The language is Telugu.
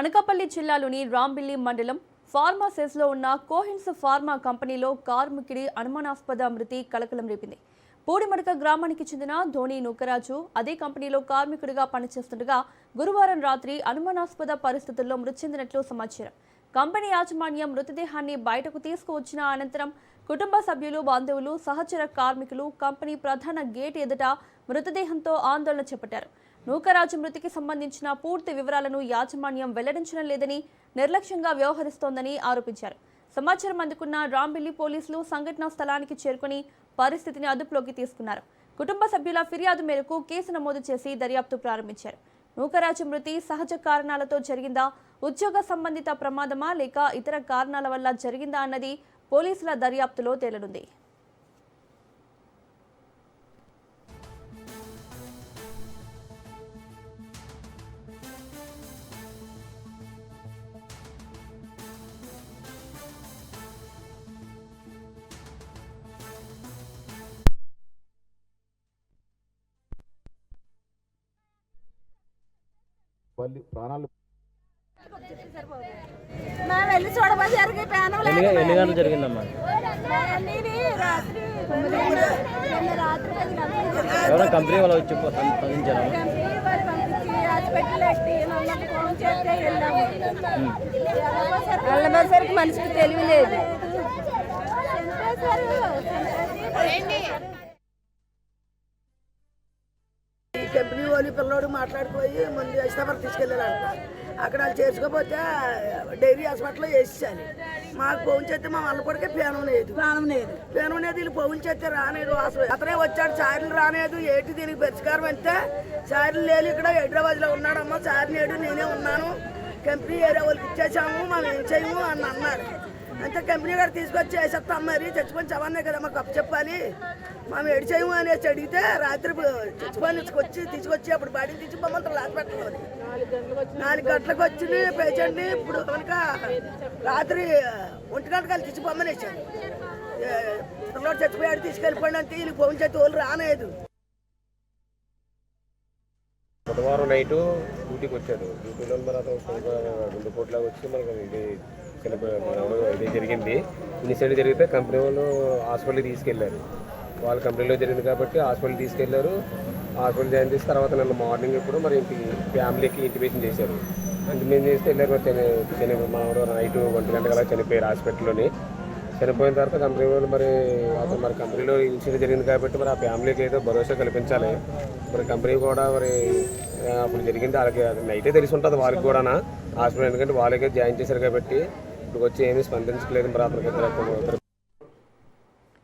అనకాపల్లి జిల్లాలోని రాంబిల్లి మండలం ఫార్మాసెస్లో ఉన్న కోహిన్స్ ఫార్మా కంపెనీలో కార్మికుడి అనుమానాస్పద మృతి కలకలం రేపింది. పూడిమడక గ్రామానికి చెందిన ధోని నూకరాజు అదే కంపెనీలో కార్మికుడిగా పనిచేస్తుండగా గురువారం రాత్రి అనుమానాస్పద పరిస్థితుల్లో మృతి చెందినట్లు సమాచారం. కంపెనీ యాజమాన్యం మృతదేహాన్ని బయటకు తీసుకువచ్చిన అనంతరం కుటుంబ సభ్యులు, బంధువులు, సహచర కార్మికులు కంపెనీ ప్రధాన గేట్ ఎదుట మృతదేహంతో ఆందోళన చేపట్టారు. నూకరాజు మృతికి సంబంధించిన పూర్తి వివరాలను యాజమాన్యం వెల్లడించడం లేదని, నిర్లక్ష్యంగా వ్యవహరిస్తోందని ఆరోపించారు. సమాచారం అందుకున్న రాంబిల్లి పోలీసులు సంఘటనా స్థలానికి చేరుకుని పరిస్థితిని అదుపులోకి తీసుకున్నారు. కుటుంబ సభ్యుల ఫిర్యాదు మేరకు కేసు నమోదు చేసి దర్యాప్తు ప్రారంభించారు. నూకరాజు మృతి సహజ కారణాలతో జరిగిందా, ఉద్యోగ సంబంధిత ప్రమాదమా లేక ఇతర కారణాల వల్ల జరిగిందా అన్నది పోలీసుల దర్యాప్తులో తేలనుంది. ప్రాణాలు వెళ్ళి చూడబోయారు. ఎన్ని గంటలు జరిగిందమ్మా? ఎవరైనా కంపెనీ వాళ్ళు వచ్చి పంపించారా? వెళ్ళబోసరికి మనిషికి తెలివి లేదు. కంపెనీ వాళ్ళు పిల్లోడు మాట్లాడిపోయి ముందు వేసేవారు తీసుకెళ్ళారంట. అక్కడ వాళ్ళు చేర్చుకోపోతే డైరీ హాస్పిటల్లో వేసేసాను. మాకు ఫోన్ చేస్తే మా అల్లపడికే పేనం లేదు. వీళ్ళు ఫోన్ చేస్తే రానేదు. అతనే వచ్చాడు, చార్లు రానేదు. ఏంటి దీనికి పరిష్కారం అంటే చార్లు లేదు, ఇక్కడ హైదరాబాద్లో ఉన్నాడమ్మా, చార్ నేడు నేనే ఉన్నాను, కంపెనీ ఏరియా వాళ్ళకి ఇచ్చేసాము, మనం ఏం చేయము అని అన్నాడు. అంటే కంపెనీ గారు తీసుకొచ్చి వేసేస్తాం, మరి చచ్చిపోయిన చవన్నే కదా మాకు అప్పు చెప్పాలి, మేము ఏడు చేయము అనేసి అడిగితే రాత్రి చచ్చిపోయి తీసుకొచ్చి అప్పుడు బాడీని తీసుకుపోమంటారు హాస్పిటల్లో. 4 గంటలకు వచ్చింది పేషెంట్ని. ఇప్పుడు కనుక రాత్రి 1 గంటకు తీసుకుపోమనేసాడు. పిల్లలు చచ్చిపోయాడు, తీసుకెళ్ళిపోయిన అంటే వీళ్ళు ఫోన్ చేతి వాళ్ళు రానేదు. బుధవారం నైటు డ్యూటీకి వచ్చాడు. డ్యూటీలో మరి అతను 2 కోట్ల వచ్చి మనకు ఇది ఇది జరిగింది. ఇన్సిడెంట్ జరిగితే కంపెనీ వాళ్ళు హాస్పిటల్కి తీసుకెళ్లారు. వాళ్ళ కంపెనీలో జరిగింది కాబట్టి హాస్పిటల్ తీసుకెళ్లారు. హాస్పిటల్ జాయిన్ చేసిన తర్వాత నన్ను మార్నింగ్ ఇప్పుడు మరి ఫ్యామిలీకి ఇంటిమేషన్ చేశారు. ఇంటిమేషన్ చేస్తే వెళ్ళారు. మనవాడు నైట్ 1 గంట కల్లా చనిపోయారు హాస్పిటల్లోని. చనిపోయిన తర్వాత కంపెనీ వాళ్ళు మరి అతను మరి కంపెనీలో ఇన్సిడెంట్ జరిగింది కాబట్టి మరి ఆ ఫ్యామిలీకి ఏదో భరోసా కల్పించాలి. మరి కంపెనీ కూడా మరి అప్పుడు జరిగింది వాళ్ళకి నైటే తెలిసి ఉంటుంది వాళ్ళకి కూడా హాస్పిటల్, ఎందుకంటే వాళ్ళకే జాయిన్ చేశారు కాబట్టి ఇప్పుడు వచ్చి ఏమీ స్పందించలేదు. మరి అతనికి